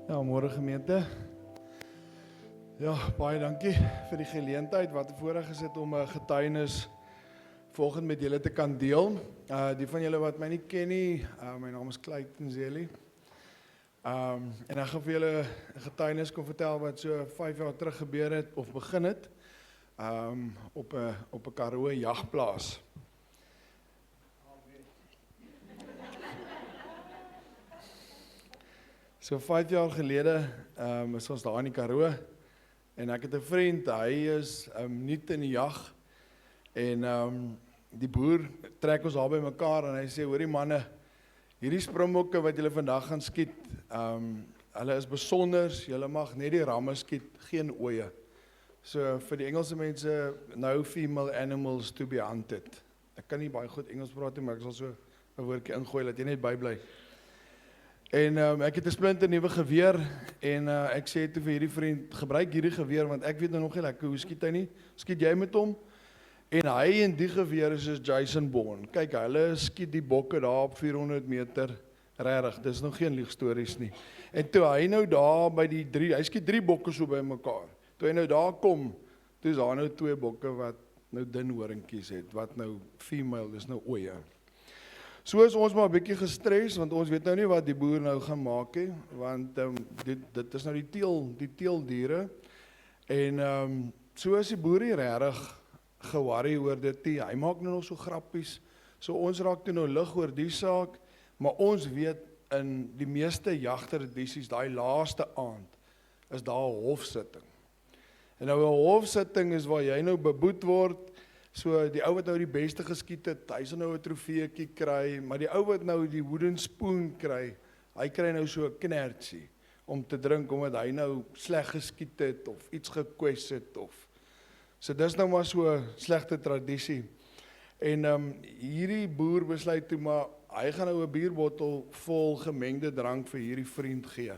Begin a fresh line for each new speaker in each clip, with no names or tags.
Ja, môre gemeente. Ja, baie dankie vir die geleentheid wat voorreg is dit om 'n getuienis volgende met julle te kan deel. Die van julle wat my nie ken nie, my naam is Clayton Zeli. En ek gaan vir julle 'n getuienis kom vertel wat so 5 jaar terug gebeur het of begin het. Op 'n Karoo jagplaas. So 5 jaar gelede is ons daar in die Karoo en ek het 'n vriend, hy is nuut in die jag en die boer trek ons daar by mekaar en hy sê, hoorie manne, hierdie springbokke wat julle vandag gaan skiet, hulle is besonders, julle mag net die ramme skiet, geen ooe. So vir die Engelse mense, no female animals to be hunted. Ek kan nie baie goed Engels praat nie, maar ek sal so 'n woordjie ingooi, dat jy net bybly. En ek het 'n splinter nuwe geweer en ek sê toe vir hierdie vriend, gebruik hierdie geweer want ek weet nou nog nie lekker hoe skiet hy nie. Skiet jy met hom? En hy en die geweer is soos Jason Bourne. Kyk, hulle skiet die bokke daar op 400 meter. Regtig, dis nog geen liegstories nie. En toe hy nou daar by die 3, hy skiet 3 bokke so by mekaar. Toe hy nou daar kom, toe is daar nou 2 bokke wat nou dun horingkies het, wat nou female, dis nou ooe. So is ons maar 'n bietjie gestres, want ons weet nou nie wat die boer nou gaan maak nie, want dit is nou die teeldiere, en so is die boer hier regtig ge-worry oor dit nie. Hy maak nou nog so grappies, so ons raak toe nou lig oor die saak, maar ons weet in die meeste jagtradisies, daai laaste aand, is daar 'n hofsitting. En nou 'n hofsitting is waar jy nou beboet word. So die ou wat nou die beste geskiet het, hy sal nou 'n trofeetjie kry, maar die ou wat nou die wooden spoon kry, hy kry nou so 'n knertjie om te drink, omdat hy nou sleg geskiet het, of iets gekwes het, of. So dis nou maar so 'n slegte tradisie. En hierdie boer besluit toe maar, hy gaan nou 'n bierbottel vol gemengde drank vir hierdie vriend gee.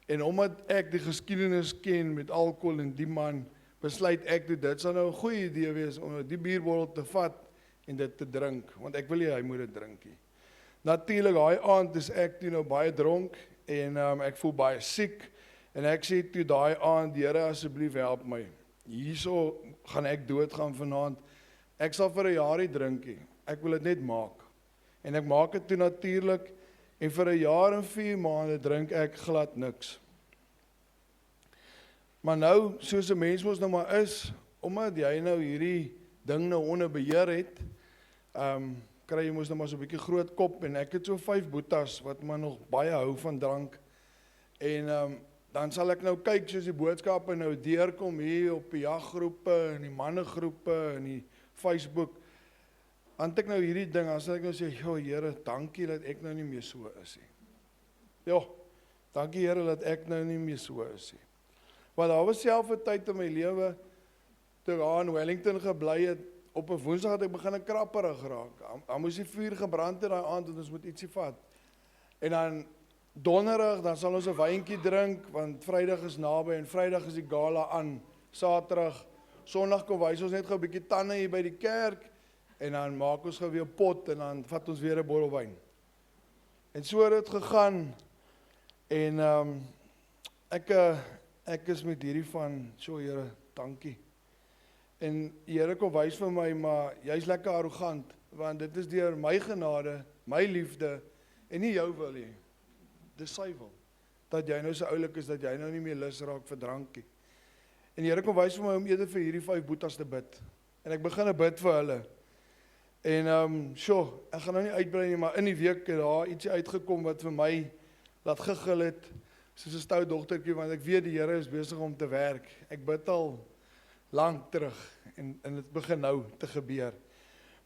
En omdat ek die geskiedenis ken met alkohol en die man, besluit ek toe, dit sal nou 'n goeie idee wees om die bierbottel te vat en dit te drink, want ek wil nie hy moet dit drink nie. Natuurlik, daai aand is ek toe nou baie dronk en ek voel baie siek en ek sê toe daai aand, Here asseblief help my. Hierso gaan ek doodgaan vanaand. Ek sal vir 'n jaar nie drink nie. Ek wil dit net maak. En ek maak dit toe natuurlik en vir 'n jaar en 4 maande drink ek glad niks. Maar nou, soos 'n mens mos nou maar is, omdat jy nou hierdie ding nou onder beheer het, kry jy mos nou maar so 'n bietjie groot kop, en ek het so 5 boetas, wat maar nog baie hou van drank, en dan sal ek nou kyk, soos die boodskappe nou deurkom hier op die jaggroepe, en die mannegroepe, en die Facebook, dan het ek nou hierdie ding, dan sal ek nou sê, jo Here, dankie dat ek nou nie meer so is nie. Jo, dankie Here dat ek nou nie meer so is nie. Want daar was self 'n tyd in my lewe, toe ek daar in Wellington gebly het, op 'n Woensdag het ek begin 'n krapperig geraak. Dan moes die vuur gebrand het daai aand, en ons moet ietsie vat. En dan donderdag, dan sal ons 'n wyntjie drink, want Vrydag is naby, en Vrydag is die gala aan, Saterdag, Sondag kom wys ons net gou 'n bietjie tande hier by die kerk, en dan maak ons gou weer 'n pot, en dan vat ons weer 'n bottel wyn. En so het dit gegaan, en ek is met hierdie van, so Here, dankie. En die Here kom wys vir my, maar jy's lekker arrogant, want dit is deur my genade, my liefde, en nie jou wil nie. Dis sy wil, dat jy nou so oulik is, dat jy nou nie meer lus raak vir drankie. En die Here kom wys vir my om eerder vir hierdie 5 boetas te bid. En ek begin 'n bid vir hulle. En ek gaan nou nie uitbrei nie, maar in die week het daar ietsie uitgekom wat vir my laat giggel het, soos 'n stout dogtertjie, want ek weet die Here is besig om te werk. Ek bid al lank terug, en dit begin nou te gebeur.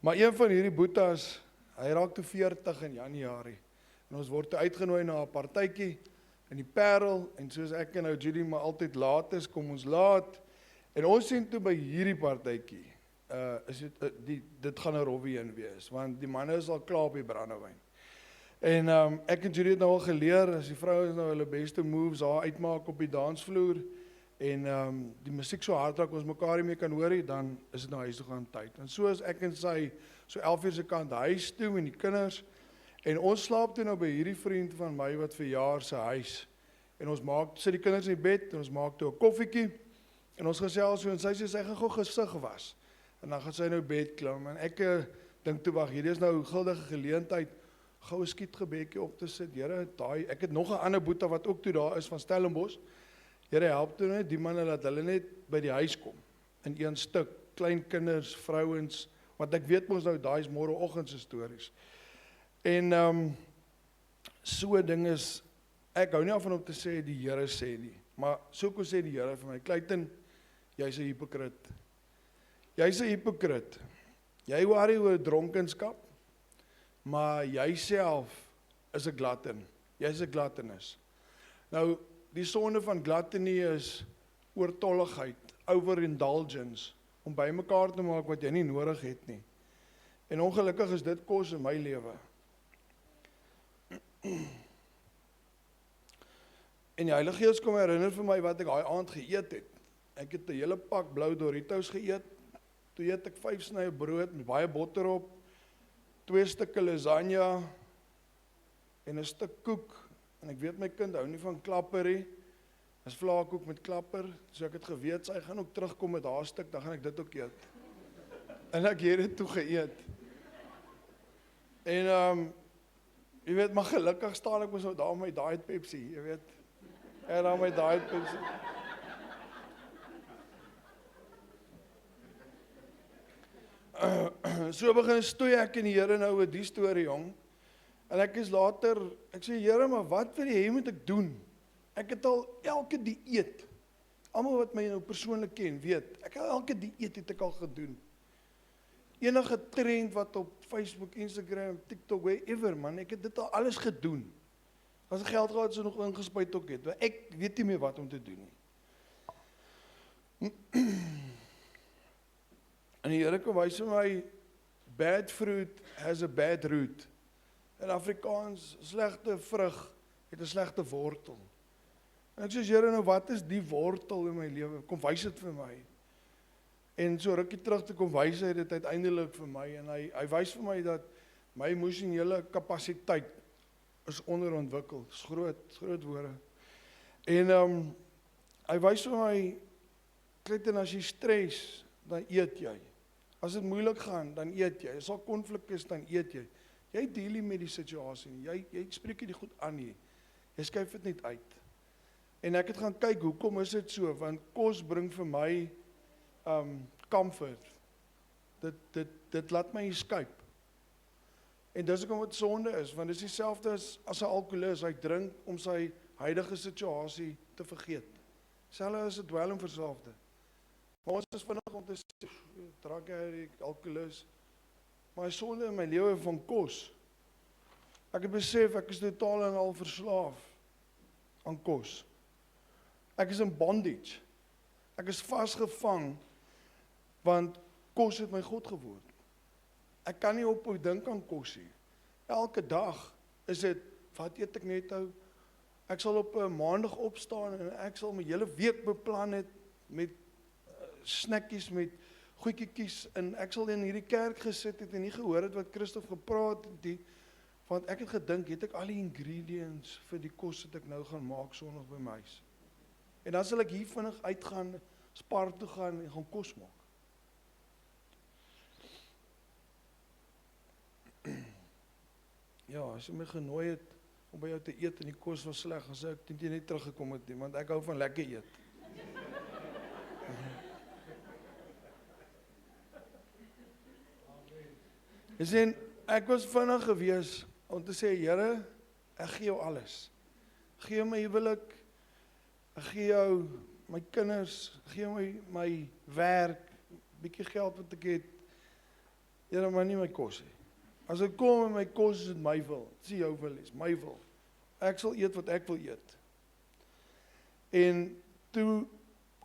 Maar een van hierdie boetas, hy raak toe 40 in Januarie, en ons word toe uitgenooi na 'n partytjie in die Parel, en soos ek en nou Judy maar altyd laat is, kom ons laat, en ons sien toe by hierdie partytjie, dit gaan 'n robbie in wees, want die manne is al klaar op die brandewyn. En ek en Judy het nou al geleer, as die vrouens nou hulle beste moves daar uitmaak op die dansvloer, en die musiek so hard raak ons mekaar nie meer kan hoor nie, dan is dit nou huis toe gaan tyd. En so is ek en sy, so 11 uur se kant huis toe, en die kinders, en ons slaap toe nou by hierdie vriend van my, wat verjaar sy huis, En ons sit die kinders in die bed, en ons maak toe 'n koffietjie, en ons gesels so, en sy sê, sy gaan gou gesig was. En dan gaan sy nou bed klim, en ek dink toe, wag, hierdie is nou 'n guldige geleentheid, gou 'n skietgebedjie op te sit. Here, ek het nog 'n ander boetie wat ook toe daar is van Stellenbosch. Here, help toe net die manne dat hulle net by die huis kom, in een stuk, klein kinders, vrouens, want ek weet mos nou, daai is môreoggend se stories. En so ding is, ek hou nie af van om te sê die Here sê nie, maar so kon sê die Here vir my, Clayton, jy's 'n hipokrit. Jy's 'n hipokrit. Jy worry oor dronkenskap, maar jy self is 'n glutton. Jy's 'n gluttonus. Nou, die sonde van gluttony is oortolligheid, overindulgence, om by mekaar te maak wat jy nie nodig het nie. En ongelukkig is dit kos in my lewe. En die Heilige Gees kom herinner vir my wat ek daai aand geëet het. Ek het 'n hele pak blou Doritos geëet. Toe eet ek 5 snye brood met baie botter op, 2 stukke lasagne en 'n stuk koek. En ek weet my kind hou nie van klapper nie. Dis vlaakoek met klapper. So ek het geweet sy gaan ook terugkom met haar stuk, dan gaan ek dit ook eet. En ek het dit toe geëet. En jy weet, maar gelukkig staan ek mos nou daar met my Diet Pepsi, jy weet. En dan my Diet Pepsi. So begin stoei ek in die Here nou oor die storie, jong. En ek sê, Here, maar wat wil jy moet ek doen? Ek het al elke dieet, almal wat my nou persoonlik ken, weet, elke dieet het ek al gedoen. Enige trend wat op Facebook, Instagram, TikTok, wherever, man, ek het dit al alles gedoen. As ek geld gehad, so nog ingespuit ook het, maar ek weet nie meer wat om te doen nie. En die Here kom wys vir my, bad fruit has a bad root. In Afrikaans, slegte vrug het 'n slegte wortel. En ek sê, Here, nou wat is die wortel in my lewe? Kom wys dit vir my. En so rukkie terug te kom wys hy dit uiteindelik vir my, en hy wys vir my dat my emosionele kapasiteit is onderontwikkeld. Dis groot woorde. En hy wys vir my, Clayton, as jy stres, dan eet jy. As dit moeilik gaan, dan eet jy. As daar konflik is, dan eet jy. Jy deel nie met die situasie nie. Jy spreek nie goed aan nie. Jy skuif dit net uit. En ek het gaan kyk, hoekom is dit so? Want kos bring vir my comfort. Dit laat my escape. En dis hoekom dit sonde is, want dit is dieselfde as 'n alkoholist, hy drink om sy huidige situasie te vergeet. Selfs as 'n dwelmverslaafde. Maar ons is vinnig om te sê, draak jy alkoholist, maar hy sonde in my lewe van kos. Ek het besef, ek is totaal en al verslaaf aan kos. Ek is in bondage. Ek is vasgevang, want kos het my God geword. Ek kan nie ophou dink aan kos nie. Elke dag is dit, wat eet ek net nou? Ek sal op 'n maandag opstaan en ek sal my hele week beplan het met snackies, met goedjies, en ek sal in hierdie kerk gesit het en nie gehoor het wat Christof gepraat het, want ek het gedink, het ek al die ingredients vir die kos wat ek nou gaan maak Sondag by my huis. En dan sal ek hier vinnig uitgaan, Spar toe gaan en gaan kos maak. Ja, as jy my genooi het om by jou te eet en die kos was sleg, dan sou ek net teruggekom het nie, want ek hou van lekker eet. Jy sien, ek was vinnig gewees om te sê, Here, ek gee jou alles. Ek gee jou my huwelik, ek gee jou my kinders, ek gee jou my werk, bietjie geld wat ek het. Here, maar nie my kos nie. As ek kom en my kos is dit my wil, dit is jou wil, is my wil. Ek sal eet wat ek wil eet. En toe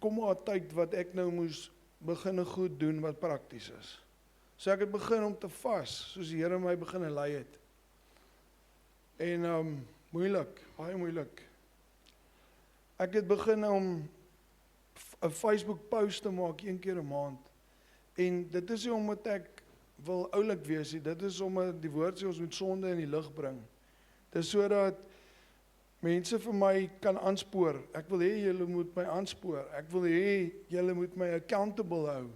kom maar 'n tyd wat ek nou moes begin goed doen wat prakties is. So ek het begin om te vas, soos die Here my begin lei het. En moeilik, baie moeilik. Ek het begin om 'n Facebook post te maak 1 keer 'n maand. En dit is nie omdat ek wil oulik wees nie, dit is omdat die woord sê ons moet sonde in die lig bring. Dit is sodat mense vir my kan aanspoor. Ek wil hê julle moet my aanspoor. Ek wil hê julle moet my accountable hou.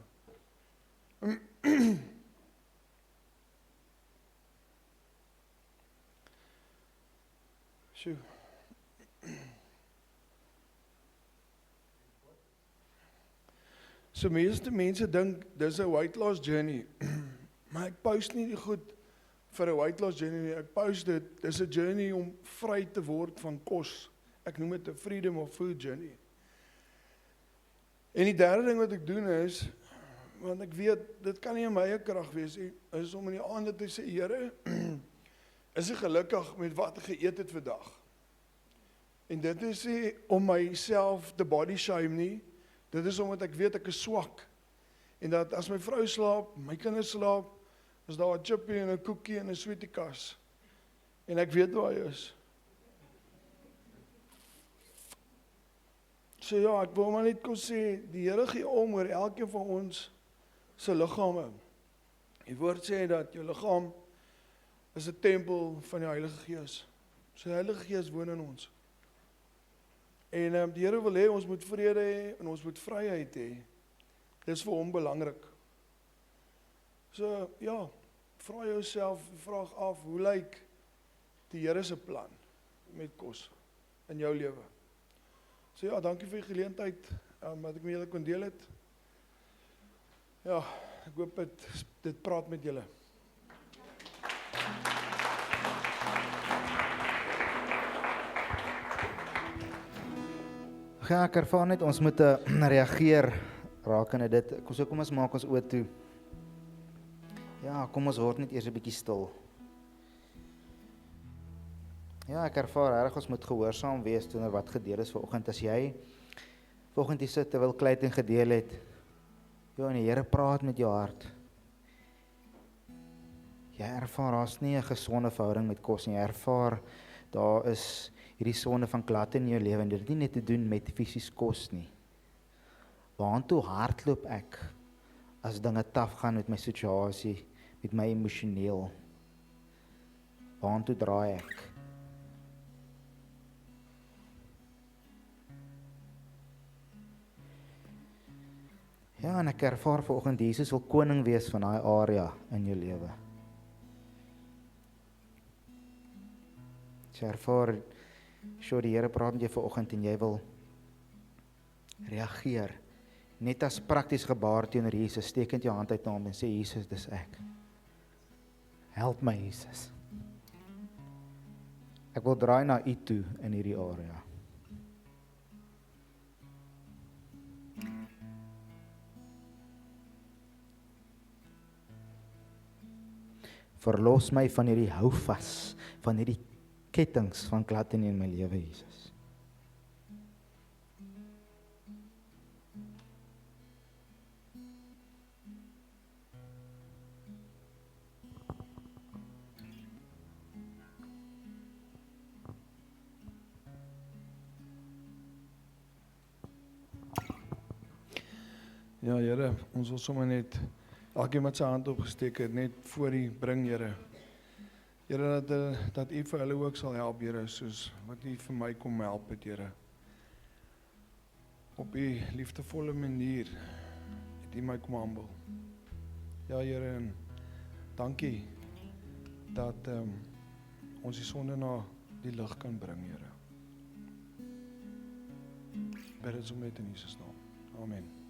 Sjoe. So meeste mense dink dis 'n weight loss journey. Maar ek post nie die goed vir 'n weight loss journey nie. Ek post dit, dis 'n journey om vry te word van kos. Ek noem dit 'n freedom of food journey. En die derde ding wat ek doen is, want ek weet, dit kan nie in my eie krag wees nie, is om in die aande te sê, Here, is ek gelukkig met wat ek geëet het vandag? En dit is nie om myself te body shame nie, dit is omdat ek weet ek is swak. En dat as my vrou slaap, my kinders slaap, is daar 'n chippie en 'n koekie en 'n sweetiekas. En ek weet waar hy is. So ja, ek wil maar net kon sê, die Here gee om oor elkeen van ons se liggame. Die woord sê dat jou liggaam is 'n tempel van die Heilige Gees. So die Heilige Gees woon in ons. En die Here wil hê ons moet vrede hê en ons moet vryheid hê. Dis vir hom belangrik. So ja, vra jouself die vraag af, hoe lyk die Here se plan met kos in jou lewe? So ja, dankie vir die geleentheid wat ek met julle kon deel het. Ja, ek hoop dit praat met julle.
Ja, ek ervaar net, ons moet reageer rakende dit. Kom ons maak ons oë toe. Ja, kom ons word net eers 'n bietjie stil. Ja, ek ervaar reg ons moet gehoorsaam wees teenoor wat gedeel is vanoggend. As jy vanoggend hier sit terwyl Clayton gedeel het, ja, en die Here praat met jou hart. Jy ervaar daar's nie 'n gesonde verhouding met kos nie. Jy ervaar daar is hierdie sonde van gluttony in jou lewe en dit het nie net te doen met fisies kos nie. Waartoe hardloop ek as dinge taaf gaan met my situasie, met my emosioneel? Waartoe draai ek? Ja, en ek ervaar vanoggend Jesus wil koning wees van daai area in jou lewe. Jy ervaar, die Here praat met jou vanoggend en jy wil reageer. Net as prakties gebaar teenoor Jesus, steekend jou hand uit na hom en sê, Jesus, dis ek. Help my, Jesus. Ek wil draai na U toe in hierdie area. Verlos my van hierdie houvas, van hierdie kettings van gluttony in my lewe, Jesus.
Ja, Here, ons wil sommer net elkeen met sy hand opgesteek het, net voor U bring, Here. Here, dat U vir hulle ook sal help, Here, soos wat U vir my kom help het, Here. Op U liefdevolle manier het U my kom aanbel. Ja, Here, en dankie dat ons die sonde na die lig kan bring, Here. Bid dit so met in Jesus naam. Amen.